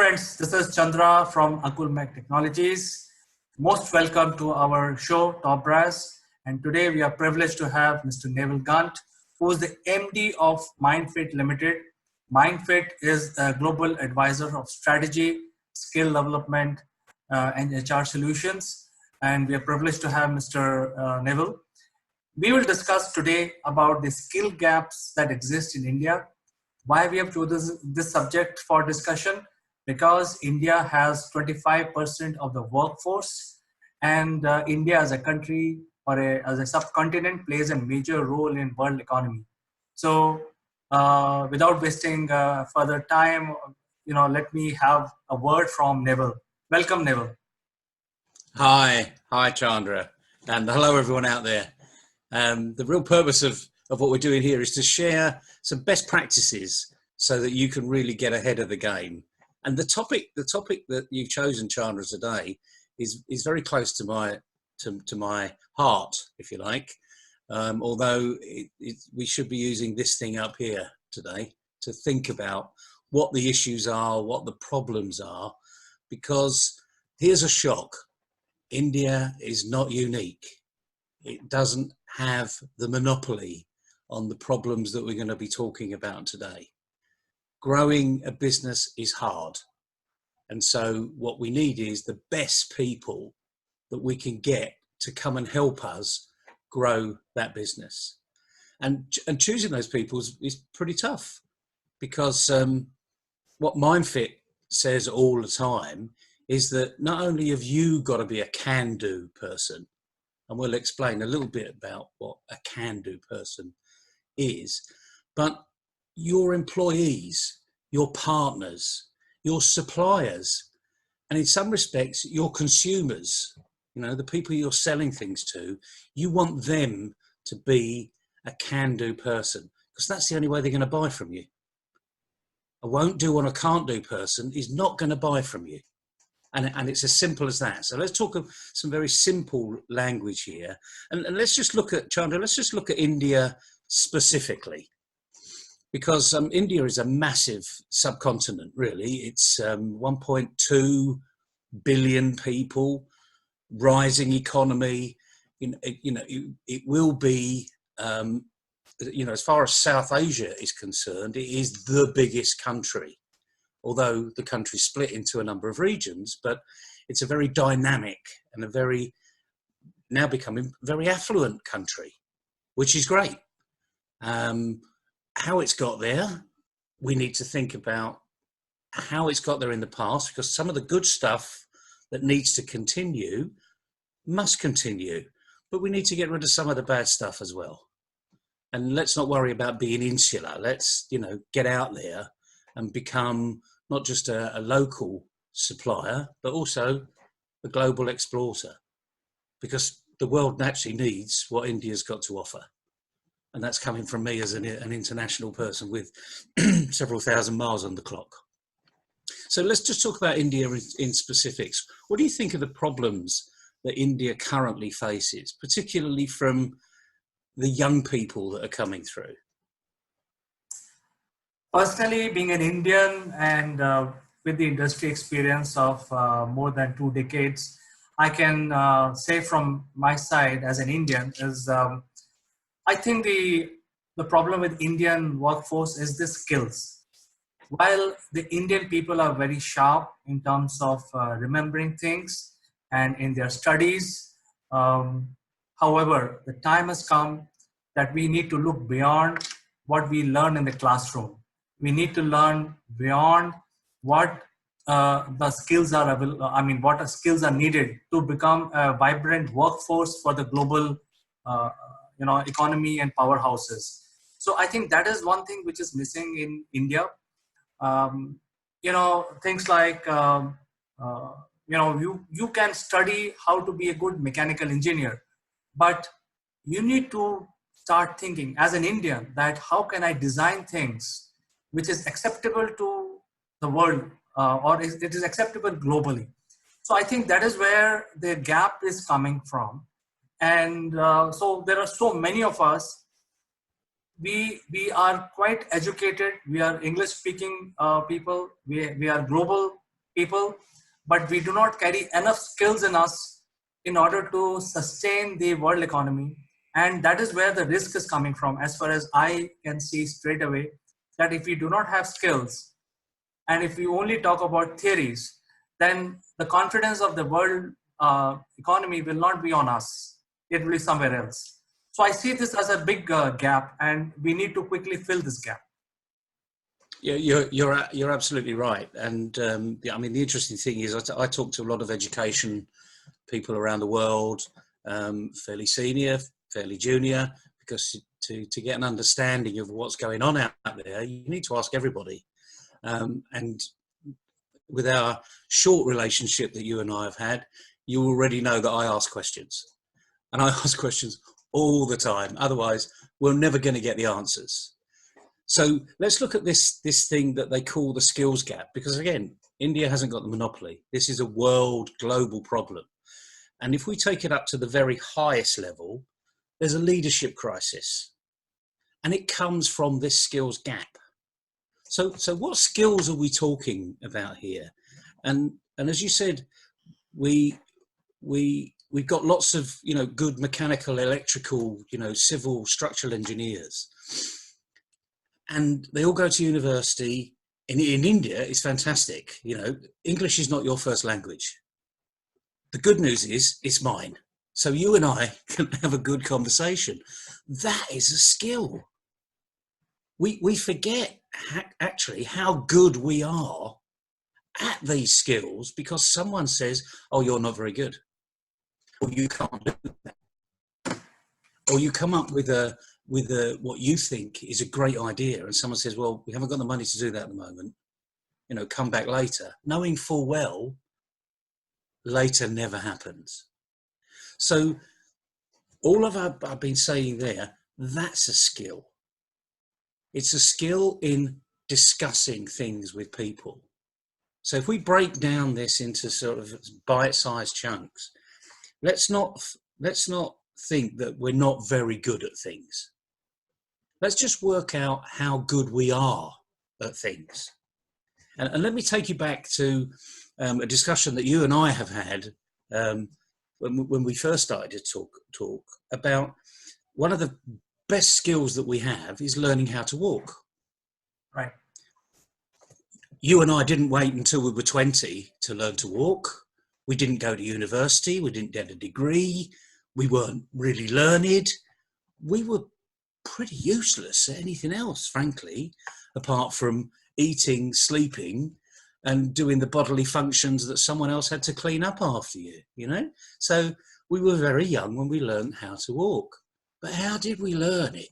friends, this is Chandra from Akulmek Technologies. Most welcome to our show, TopBrass. And today we are privileged to have Mr. Neville Gaunt, who is the MD of MindFit Limited. MindFit is a global advisor of strategy, skill development, and HR solutions. And we are privileged to have Mr. Neville. We will discuss today about the skill gaps that exist in India. Why we have chosen this subject for discussion? Because India has 25% of the workforce, and India as a country or as a subcontinent plays a major role in world economy. So without wasting further time, let me have a word from Neville. Welcome, Neville. Hi Chandra, and hello everyone out there. The real purpose of what we're doing here is to share some best practices so that you can really get ahead of the game. And the topic that you've chosen, Chandra, today is very close to my heart, if you like. Although we should be using this thing up here today to think about what the issues are, what the problems are, because here's a shock. India is not unique. It doesn't have the monopoly on the problems that we're going to be talking about today. Growing a business is hard. And so what we need is the best people that we can get to come and help us grow that business. And choosing those people is pretty tough, because what MindFit says all the time is that not only have you got to be a can-do person, and we'll explain a little bit about what a can-do person is, but your employees, your partners, your suppliers, and in some respects, your consumers, the people you're selling things to, you want them to be a can-do person, because that's the only way they're going to buy from you. A won't-do or a can't-do person is not going to buy from you. And it's as simple as that. So let's talk of some very simple language here. And let's just look at, Chandra, let's just look at India specifically. Because India is a massive subcontinent, really. It's 1.2 billion people, rising economy. It will be, as far as South Asia is concerned, it is the biggest country. Although the country's split into a number of regions, but it's a very dynamic and now becoming very affluent country, which is great. How it's got there, we need to think about how it's got there in the past, because some of the good stuff that needs to continue must continue, but we need to get rid of some of the bad stuff as well. And let's not worry about being insular. Let's, get out there and become not just a local supplier, but also a global exporter, because the world naturally needs what India's got to offer. And that's coming from me as an international person with several thousand miles on the clock. So let's just talk about India in specifics. What do you think are the problems that India currently faces, particularly from the young people that are coming through? Personally, being an Indian and with the industry experience of more than 2 decades, I can say from my side as an Indian is I think the problem with Indian workforce is the skills. While the Indian people are very sharp in terms of remembering things and in their studies, however, the time has come that we need to look beyond what we learn in the classroom. We need to learn beyond what the skills are available. What skills are needed to become a vibrant workforce for the global, economy and powerhouses. So I think that is one thing which is missing in India. Things like you can study how to be a good mechanical engineer, but you need to start thinking as an Indian that how can I design things which is acceptable to the world or it is acceptable globally. So I think that is where the gap is coming from. And so there are so many of us, we are quite educated, we are English speaking people, we are global people, but we do not carry enough skills in us in order to sustain the world economy. And that is where the risk is coming from, as far as I can see straight away, that if we do not have skills and if we only talk about theories, then the confidence of the world economy will not be on us. It will be somewhere else. So I see this as a big gap, and we need to quickly fill this gap. Yeah, you're absolutely right. And yeah, I mean, the interesting thing is, I talk to a lot of education people around the world, fairly senior, fairly junior, because to get an understanding of what's going on out there, you need to ask everybody. And with our short relationship that you and I have had, you already know that I ask questions, and I ask questions all the time. Otherwise, we're never going to get the answers. So let's look at this thing that they call the skills gap, because again, India hasn't got the monopoly. This is a world global problem. And if we take it up to the very highest level, there's a leadership crisis, and it comes from this skills gap. So what skills are we talking about here? And as you said, we've got lots of, good mechanical, electrical, civil, structural engineers, and they all go to university. In India, it's fantastic. English is not your first language. The good news is it's mine. So you and I can have a good conversation. That is a skill. We forget actually how good we are at these skills because someone says, oh, you're not very good. Or you can't do that. Or you come up with what you think is a great idea, and someone says, well, we haven't got the money to do that at the moment. Come back later, knowing full well later never happens. So all of I've been saying there, that's a skill. It's a skill in discussing things with people. So if we break down this into sort of bite-sized chunks, let's not think that we're not very good at things. Let's just work out how good we are at things. And let me take you back to a discussion that you and I have had when we first started to talk about one of the best skills that we have is learning how to walk. Right. You and I didn't wait until we were 20 to learn to walk. We didn't go to university. We didn't get a degree. We weren't really learned. We were pretty useless at anything else, frankly, apart from eating, sleeping, and doing the bodily functions that someone else had to clean up after you, So we were very young when we learned how to walk. But how did we learn it?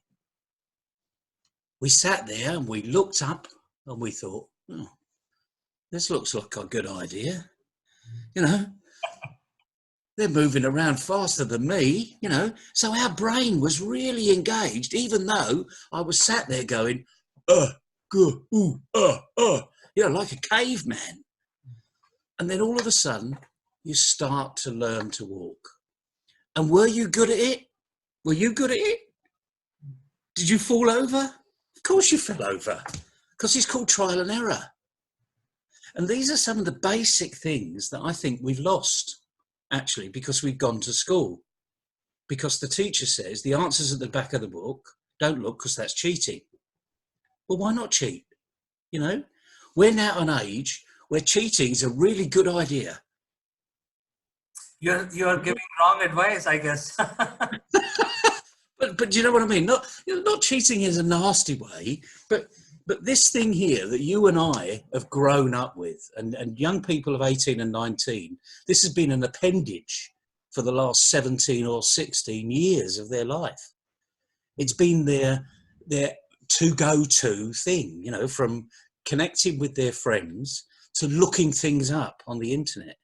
We sat there and we looked up and we thought, oh, this looks like a good idea. They're moving around faster than me, So our brain was really engaged, even though I was sat there going, good, like a caveman. And then all of a sudden, you start to learn to walk. And were you good at it? Were you good at it? Did you fall over? Of course you fell over, because it's called trial and error. And these are some of the basic things that I think we've lost, actually, because we've gone to school. Because the teacher says the answer's at the back of the book, don't look because that's cheating. Well, why not cheat? We're now at an age where cheating is a really good idea. You're giving wrong advice, I guess. But do you know what I mean? Not cheating is a nasty way, but this thing here that you and I have grown up with, and young people of 18 and 19, this has been an appendage for the last 17 or 16 years of their life. It's been their to-go-to thing, from connecting with their friends to looking things up on the internet.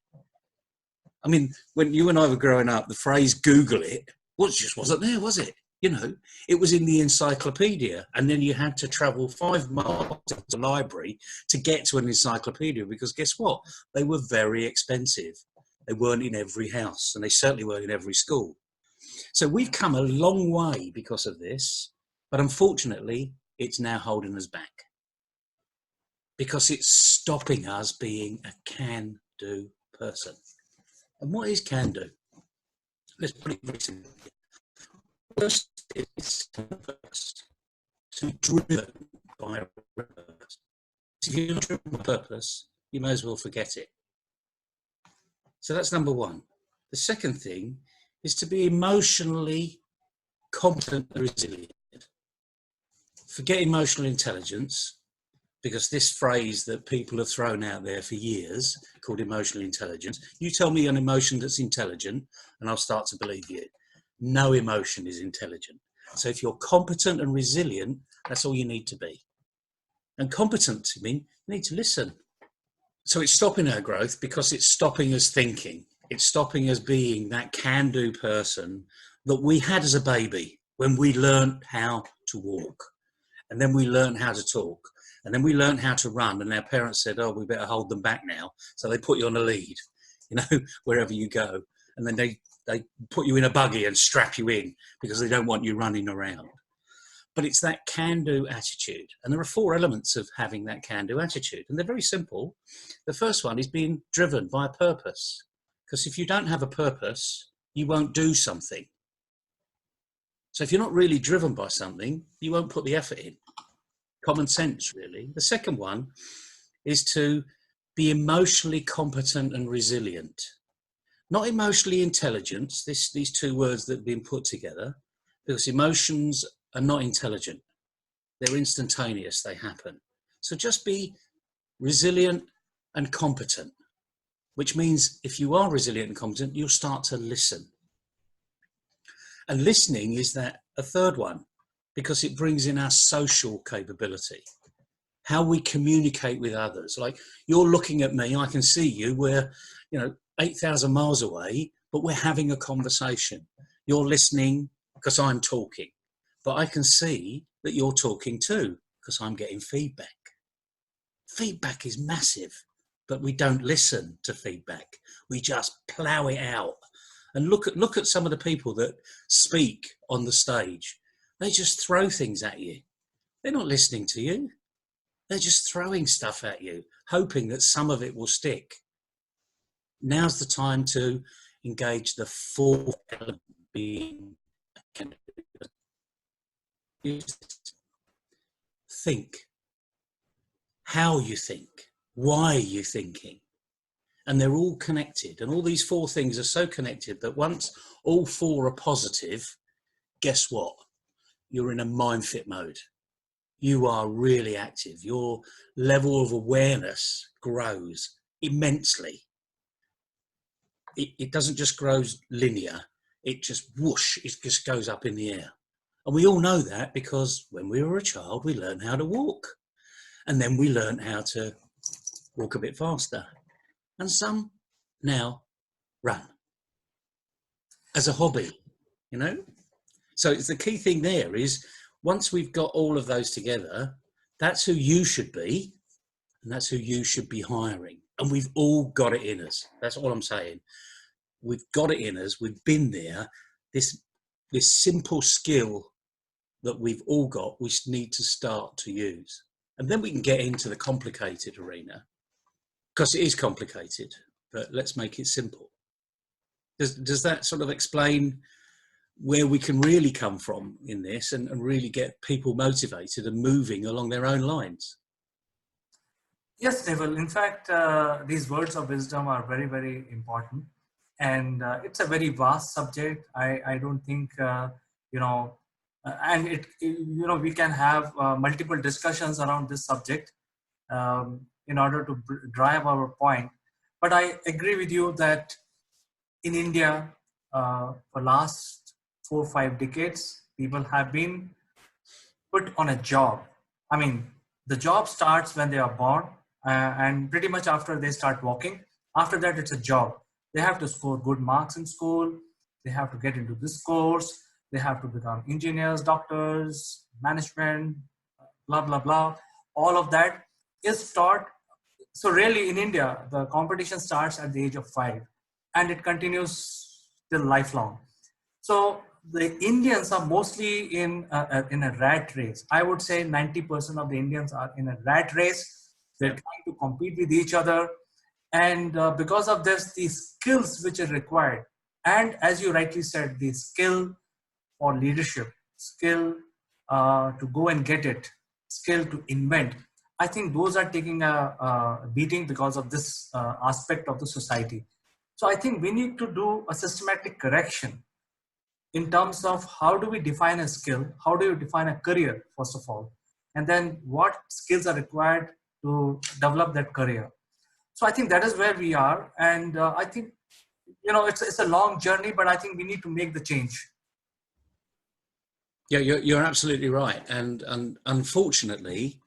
I mean, when you and I were growing up, the phrase Google it just wasn't there, was it? It was in the encyclopedia, and then you had to travel 5 miles to the library to get to an encyclopedia, because guess what? They were very expensive. They weren't in every house, and they certainly weren't in every school. So we've come a long way because of this, but unfortunately, it's now holding us back. because it's stopping us being a can-do person. And what is can-do? Let's put it very simply. First, it's purpose. To be driven by a purpose. If you're not driven by purpose, you may as well forget it. So that's number one. The second thing is to be emotionally competent and resilient. Forget emotional intelligence, because this phrase that people have thrown out there for years called emotional intelligence. You tell me an emotion that's intelligent and I'll start to believe you. No emotion is intelligent. So if you're competent and resilient, that's all you need to be. And competent, I mean, you need to listen. So it's stopping our growth because it's stopping us thinking. It's stopping us being that can-do person that we had as a baby when we learned how to walk. And then we learned how to talk. And then we learned how to run. And our parents said, oh, we better hold them back now. So they put you on a lead, wherever you go. And then they put you in a buggy and strap you in because they don't want you running around. But it's that can-do attitude. And there are 4 elements of having that can-do attitude. And they're very simple. The first one is being driven by a purpose. Because if you don't have a purpose, you won't do something. So if you're not really driven by something, you won't put the effort in. Common sense, really. The second one is to be emotionally competent and resilient. Not emotionally intelligent, these 2 words that have been put together, because emotions are not intelligent. They're instantaneous, they happen. So just be resilient and competent, which means if you are resilient and competent, you'll start to listen. And listening is a third one, because it brings in our social capability, how we communicate with others. Like, you're looking at me, I can see you, we're 8,000 miles away, but we're having a conversation. You're listening because I'm talking, but I can see that you're talking too because I'm getting feedback. Feedback is massive, but we don't listen to feedback. We just plow it out. And look at some of the people that speak on the stage. They just throw things at you. They're not listening to you. They're just throwing stuff at you, hoping that some of it will stick. Now's the time to engage the 4th element, being think. How you think. Why are you thinking? And they're all connected. And all these 4 things are so connected that once all 4 are positive, guess what? You're in a mind fit mode. You are really active. Your level of awareness grows immensely. It doesn't just grow linear. It just whoosh, it just goes up in the air. And we all know that because when we were a child, we learned how to walk. And then we learned how to walk a bit faster. And some now run as a hobby, So it's the key thing there is once we've got all of those together, that's who you should be, and that's who you should be hiring. And we've all got it in us. That's all I'm saying. We've got it in us. We've been there. This simple skill that we've all got, we need to start to use. And then we can get into the complicated arena, because it is complicated, but let's make it simple. Does that sort of explain where we can really come from in this and really get people motivated and moving along their own lines? Yes, Neville. In fact, these words of wisdom are very, very important. And it's a very vast subject. I don't think, and we can have multiple discussions around this subject in order to drive our point. But I agree with you that in India, for last 4 or 5 decades, people have been put on a job. I mean, the job starts when they are born and pretty much after they start walking. After that, it's a job. They have to score good marks in school. They have to get into this course. They have to become engineers, doctors, management, blah, blah, blah. All of that is taught. So really in India, the competition starts at the age of 5 and it continues till lifelong. So the Indians are mostly in a rat race. I would say 90% of the Indians are in a rat race They're Yeah. trying to compete with each other. And because of this, the skills which are required, and as you rightly said, the skill for leadership, skill to go and get it, skill to invent, I think those are taking a beating because of this aspect of the society. So I think we need to do a systematic correction in terms of how do we define a skill, how do you define a career, first of all, and then what skills are required to develop that career. So I think that is where we are. And I think, it's a long journey, but I think we need to make the change. Yeah, you're absolutely right. And unfortunately,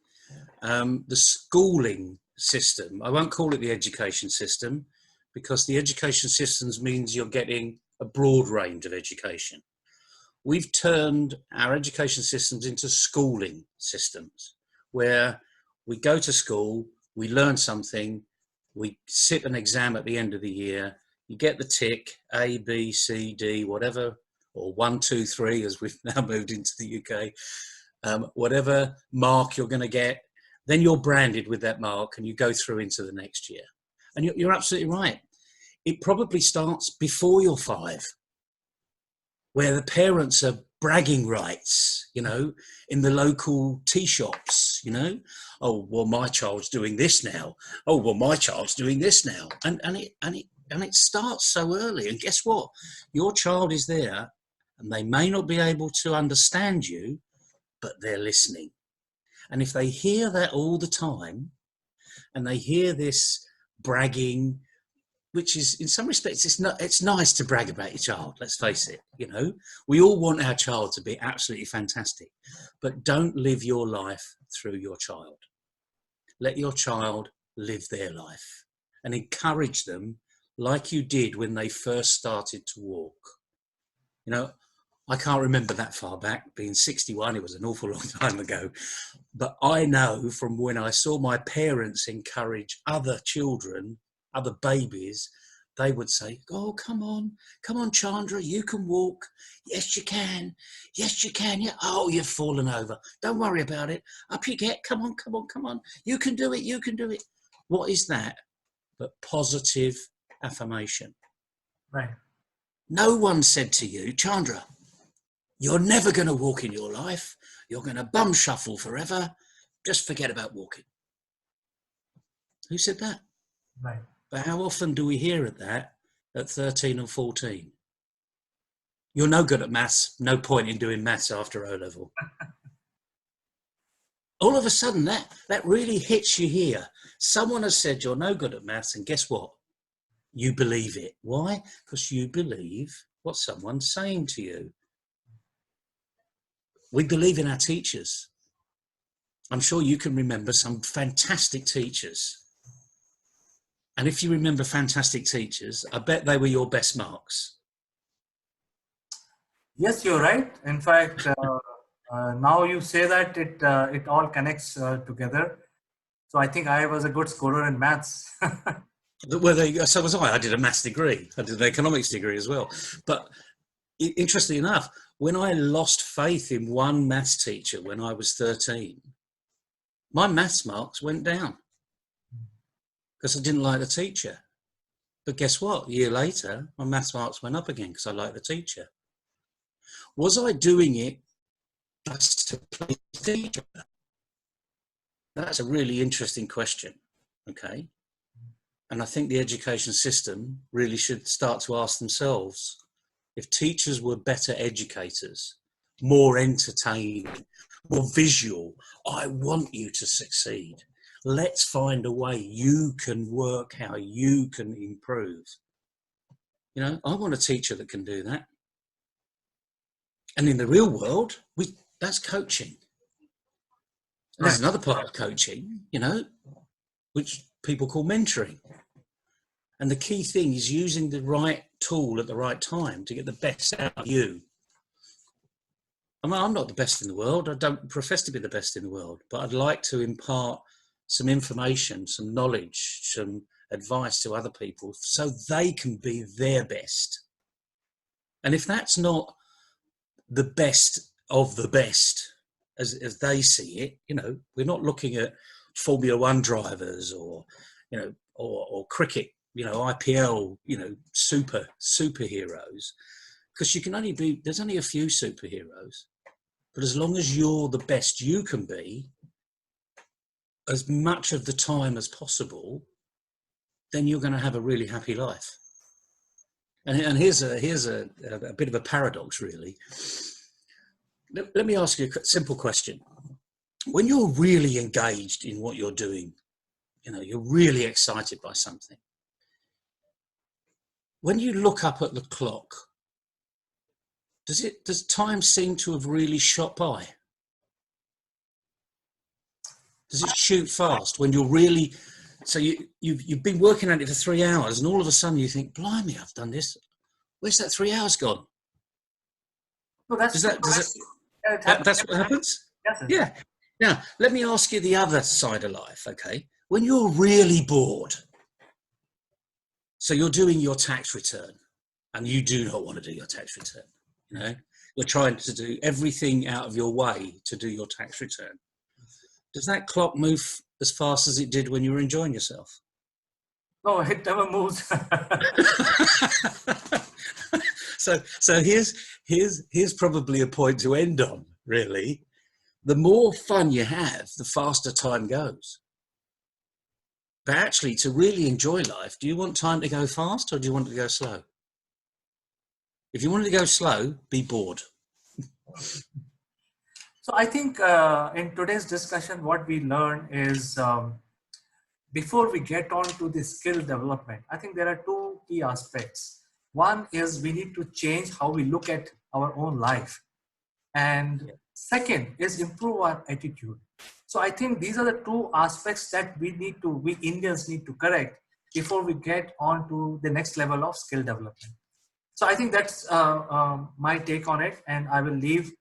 the schooling system, I won't call it the education system, because the education systems means you're getting a broad range of education. We've turned our education systems into schooling systems, where we go to school, we learn something, we sit an exam at the end of the year, you get the tick, A, B, C, D, whatever, or 1, 2, 3, as we've now moved into the UK, whatever mark you're going to get, then you're branded with that mark and you go through into the next year. And you're absolutely right. It probably starts before you're 5, where the parents are bragging rights, in the local tea shops, oh, well, my child's doing this now. Oh, well, my child's doing this now. And it starts so early. And guess what? Your child is there and they may not be able to understand you, but they're listening. And if they hear that all the time, and they hear this bragging, which is, in some respects, it's nice to brag about your child, let's face it, we all want our child to be absolutely fantastic, but don't live your life through your child. Let your child live their life and encourage them like you did when they first started to walk. I can't remember that far back, being 61, it was an awful long time ago. But I know from when I saw my parents encourage other children, other babies, they would say, oh, come on, Chandra, you can walk. Yes, you can. Yes, you can. Yeah. Oh, you've fallen over. Don't worry about it. Up you get. Come on. You can do it. You can do it. What is that but positive affirmation? Right. No one said to you, Chandra, you're never going to walk in your life. You're going to bum shuffle forever. Just forget about walking. Who said that? Right. But how often do we hear that at 13 or 14? You're no good at maths. No point in doing maths after O level. All of a sudden, that really hits you here. Someone has said you're no good at maths, and guess what? You believe it. Why? Because you believe what someone's saying to you. We believe in our teachers. I'm sure you can remember some fantastic teachers. And if you remember fantastic teachers, I bet they were your best marks. Yes, you're right. In fact, now you say that it all connects together. So I think I was a good scorer in maths. So was I. I did a maths degree. I did an economics degree as well. But interestingly enough, when I lost faith in one maths teacher when I was 13, my maths marks went down because I didn't like the teacher. But guess what? A year later, my maths marks went up again because I liked the teacher. Was I doing it just to please the teacher? That's a really interesting question. Okay. And I think the education system really should start to ask themselves, if teachers were better educators, more entertaining, more visual, I want you to succeed. Let's find a way you can work, how you can improve. I want a teacher that can do that. And in the real world, that's coaching. And there's another part of coaching, which people call mentoring. And the key thing is using the right tool at the right time to get the best out of you. I'm not the best in the world. I don't profess to be the best in the world, but I'd like to impart some information, some knowledge, some advice to other people so they can be their best. And if that's not the best of the best, as they see it, we're not looking at Formula One drivers, or or cricket, IPL, superheroes, because there's only a few superheroes, but as long as you're the best you can be, as much of the time as possible, then you're going to have a really happy life. And here's a bit of a paradox, really. Let me ask you a simple question. When you're really engaged in what you're doing, you're really excited by something. When you look up at the clock, does time seem to have really shot by? Does it shoot fast when you're really, so you've been working at it for 3 hours, and all of a sudden you think, blimey, I've done this. Where's that 3 hours gone? No, that's that's what happens? Yes, yeah. Now, let me ask you the other side of life, okay? When you're really bored, so you're doing your tax return, and you do not want to do your tax return, you're trying to do everything out of your way to do your tax return. Does that clock move as fast as it did when you were enjoying yourself? No, it never moves. So here's probably a point to end on, really. The more fun you have, the faster time goes. But actually, to really enjoy life, do you want time to go fast, or do you want it to go slow? If you want it to go slow, be bored. So I think in today's discussion, what we learn is before we get on to the skill development, I think there are two key aspects. One is we need to change how we look at our own life. And second is improve our attitude. So I think these are the two aspects that we Indians need to correct before we get on to the next level of skill development. So I think that's my take on it, and I will leave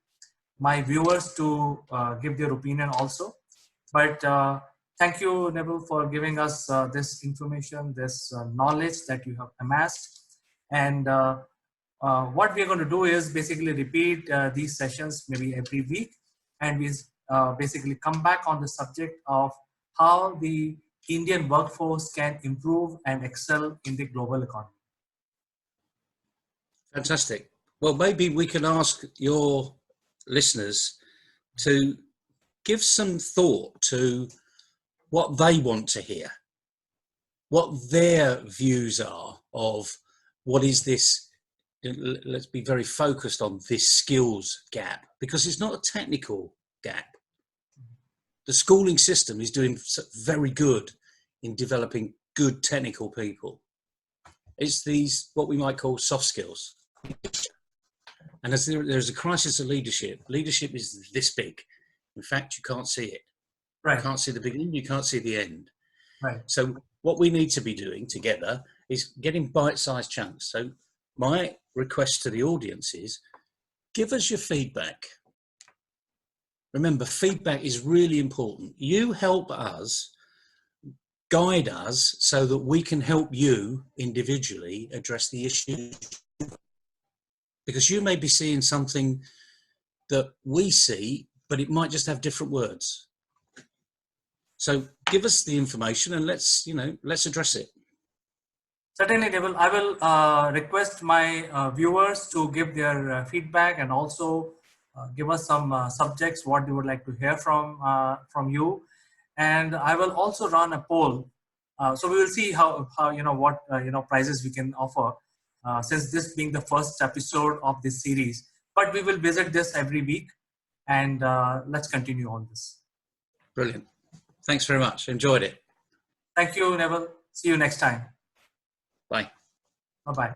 my viewers to give their opinion also. But thank you, Neville, for giving us this information, this knowledge that you have amassed. And what we're going to do is basically repeat these sessions maybe every week, and we basically come back on the subject of how the Indian workforce can improve and excel in the global economy. Fantastic. Well, maybe we can ask your listeners to give some thought to what they want to hear, what their views are of what is this. Let's be very focused on this skills gap, because it's not a technical gap. The schooling system is doing very good in developing good technical people. It's these, what we might call soft skills. And as there's a crisis of leadership, leadership is this big. In fact, you can't see it. Right. You can't see the beginning, you can't see the end. Right. So what we need to be doing together is getting bite-sized chunks. So my request to the audience is, give us your feedback. Remember, feedback is really important. You help us, guide us, so that we can help you individually address the issues. Because you may be seeing something that we see, but it might just have different words. So give us the information and let's address it. Certainly, Neville. I will request my viewers to give their feedback, and also give us some subjects what they would like to hear from you. And I will also run a poll, so we will see how what prizes we can offer, since this being the first episode of this series. But we will visit this every week, and let's continue on this. Brilliant. Thanks very much. Enjoyed it. Thank you, Neville. See you next time. Bye. Bye-bye.